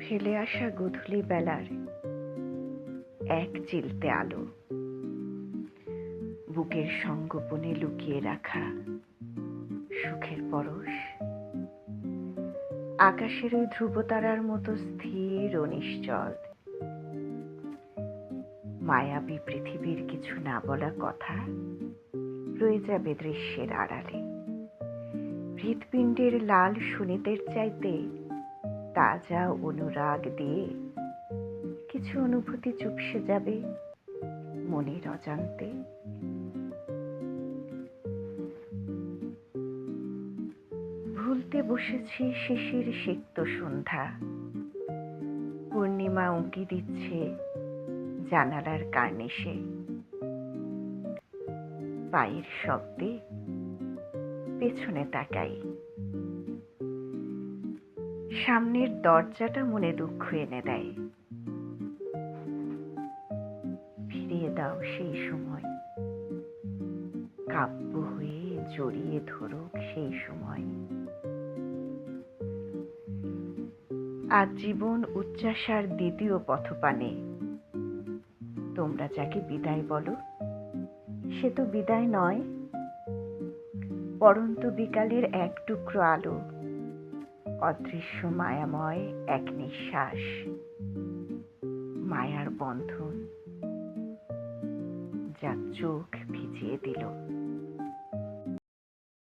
ফেলে আসা গোধূলি বেলার এক চিলতে আলো, বুকের সঙ্গোপনে লুকিয়ে রাখা সুখের পরশ, আকাশের ওই ধ্রুবতারার মতো স্থির ও নিশ্চল। মায়াবী পৃথিবীর কিছু না বলা কথা রয়ে যাবে দৃশ্যের আড়ালে। হৃৎপিণ্ডের লাল সুনিতের চাইতে তাজা অনুরাগ দিয়ে কিছু অনুভূতি চুপসে যাবে মনের অজান্তে। ভুলতে বসেছি শিশির সিক্ত সন্ধ্যা, পূর্ণিমা উঁকি দিচ্ছে জানালার কার্নিশে। পায়ের শব্দে পেছনে তাকাই, সামনের দরজাটা মনে দুঃখ এনে দেয়। ফিরিয়ে দাও সেই সময়, কাব্য হয়ে জড়িয়ে ধরুক সেই সময়। আজ জীবন উচ্চাসার দ্বিতীয় পথপানে তোমরা যাকে বিদায় বলো, সে তো বিদায় নয়, পড়ন্ত বিকালের এক টুকরো আলো, অদৃশ্য মায়াময় এক নিঃশ্বাস, মায়ার বন্ধন যা চোখ ভিজিয়ে দিল।